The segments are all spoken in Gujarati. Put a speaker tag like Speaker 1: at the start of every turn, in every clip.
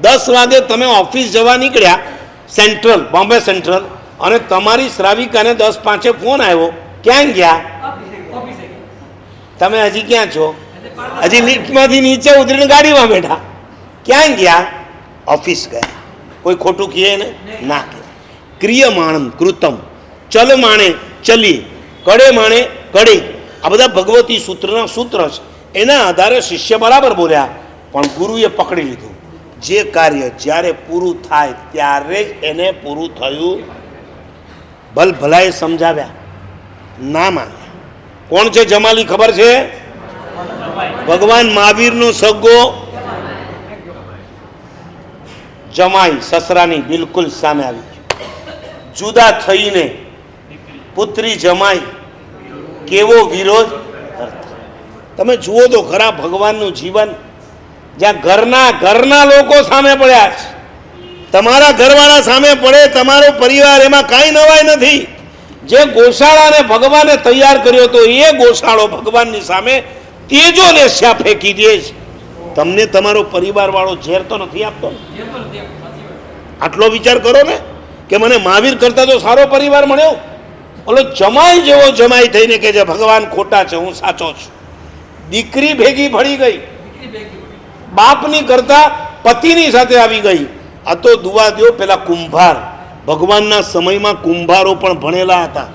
Speaker 1: 10 વાગે તમે ઓફિસ જવા નીકળ્યા સેન્ટ્રલ, બોમ્બે સેન્ટ્રલ, અને તમારી શ્રાવિકાને 10:05 ફોન આવ્યો, ક્યાં ગયા? તમે હજી ક્યાં છો? હજી લિફ્ટમાંથી નીચે ઉતરીને ગાડીમાં બેઠા. ક્યાં ગયા? ઓફિસ ગયા. કોઈ ખોટું કહે ને? ના કહે. ક્રિયમાણમ કૃતમ, ચલ માણે ચલી, કડે માણે કડે, આ બધા ભગવતી સૂત્રના સૂત્ર છે. એના આધારે શિષ્ય બરાબર બોલ્યા, પણ ગુરુએ પકડી લીધું. જે કાર્ય જ્યારે પૂરું થાય ત્યારે જ એને પૂરું થયું. ભલાએ સમજાવ્યા, ના માન્યા. કોણ છે જમાલી ખબર છે? ભગવાન મહાવીરનો સગો જમાઈ, સસરાની બિલકુલ સામે આવી ગયો. જુદા થઈને પુત્રી જમાઈ કેવો વિરોધ કરતા. તમે જુઓ તો ખરા ભગવાનનું જીવન, જ્યાં ઘરના લોકો સામે પડ્યા છે. તમારા ઘરવાળા સામે પડે, તમારો પરિવાર, એમાં કાંઈ નવાઈ નથી. જે ગોશાળાને ભગવાને તૈયાર કર્યો હતો એ ગોશાળો ભગવાનની સામે તેજો લેસ્યા ફેંકી દે છે. તમને તમારો પરિવાર વાળો ઝેર તો નથી આપતો? આટલો વિચાર કરો ને કે મને મહાવીર કરતા તો સારો પરિવાર મળ્યો. ઓલો જમાઈ જેવો જમાઈ થઈને કે જે ભગવાન ખોટા છે, હું સાચો છું. દીકરી ભેગી ભળી ગઈ, બાપની કરતા પતિની સાથે આવી ગઈ. આ તો દુવા દો પેલા કુંભાર, ભગવાનના સમયમાં કુંભારો પણ ભણેલા હતા.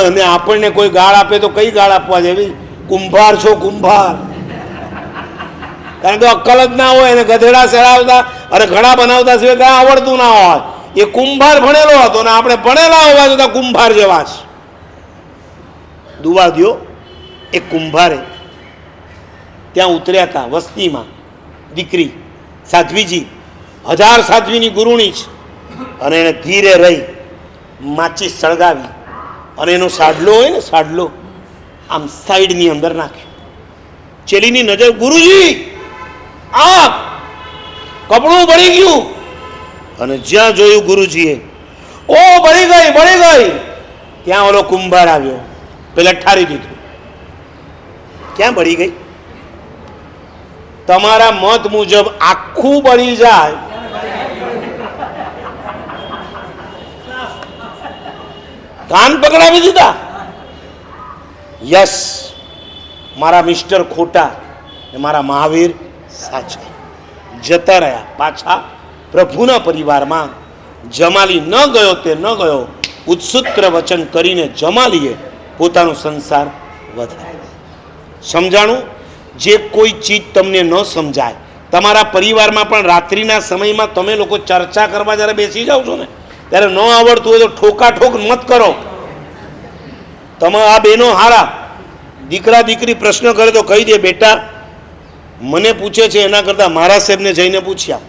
Speaker 1: અને આપણને કોઈ ગાળ આપે તો કઈ ગાળ આપવા જેવી? કુંભાર છો કુંભાર. કારણ કે અક્કલ જ ના હોય, એને ગધેડા ચડાવતા અને ઘડા બનાવતા સિવાય કાંઈ આવડતું ના હોય. એ કુંભાર ભણેલો હતો ને આપણે ભણેલા હોવા છતાં કુંભાર જેવા છે. દુવા દો એક કુંભારે ત્યાં ઉતર્યા હતા વસ્તીમાં. દીકરી સાધ્વીજી, 1000 સાધ્વીની ગુરુણી છે. અને એને ધીરે રહી માચીસ સળગાવી અને એનો સાડલો હોય ને, સાડલો આમ સાઈડની અંદર નાખ્યો. ચેલીની નજર, ગુરુજી આ કપડું બળી ગયું. અને જ્યાં જોયું ગુરુજીએ, ઓ બળી ગઈ. ત્યાં ઓલો કુંભાર આવ્યો, પેલા ઠારી દીધું. ક્યાં બળી ગઈ? તમારા મત મુજબ આખું બળી જાય કાન પકડાવી દીધા. યસ, મારા મિસ્ટર ખોટા ને મારા મહાવીર સાચા. જતા રહ્યા પાછા પ્રભુના પરિવારમાં. જમાલી ન ગયો તે ન ગયો. ઉત્સુત્ર વચન કરીને જમાલીએ પોતાનો સંસાર વધાર્યો. સમજાણું? જે કોઈ ચીજ તમને ન સમજાય, તમારા પરિવારમાં પણ રાત્રિના સમયમાં તમે લોકો ચર્ચા કરવા જ્યારે બેસી જાઓ છો ને, ત્યારે ન આવડતું હોય તો ઠોકાઠોક મત કરો. તમે આ બેનો હારા, દીકરા દીકરી પ્રશ્ન કરે તો કહી દે, બેટા મને પૂછે છે એના કરતાં મારા સાહેબને જઈને પૂછ્યા.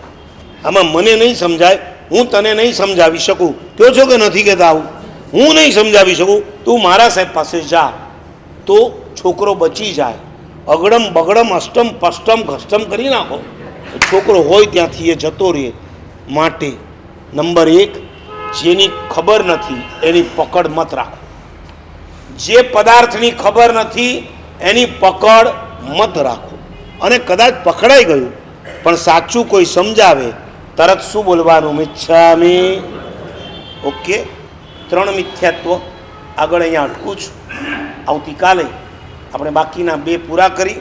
Speaker 1: આમાં મને નહીં સમજાય, હું તને નહીં સમજાવી શકું. કહો છો કે નથી કહેતા આવું? હું નહીં સમજાવી શકું, તું મારા સાહેબ પાસે જા, તો છોકરો બચી જાય. અગડમ બગડમ અષ્ટમ પષ્ટમ ઘષ્ટમ કરી નાખો, છોકરો હોય ત્યાંથી એ જતો રહે. માટે નંબર 1, જેની ખબર નથી એની પકડ મત રાખો. જે પદાર્થની ખબર નથી એની પકડ મત રાખો. અને કદાચ પકડાઈ ગયું પણ સાચું કોઈ સમજાવે, તરત શું બોલવાનું? મિચ્છામી. ઓકે, 3 મિથ્યાત્વ. આગળ અહીંયા અટકું છું. આવતીકાલે આપણે બાકીના 2 પૂરા કરી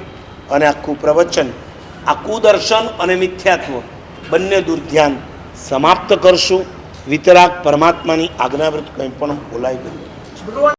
Speaker 1: અને આખું પ્રવચન, આ કુદર્શન અને મિથ્યાત્વ બંને દુર્ધ્યાન સમાપ્ત કરશું. વિતરાગ પરમાત્માની આજ્ઞાવૃત કંઈ પણ બોલાઈ ગયું.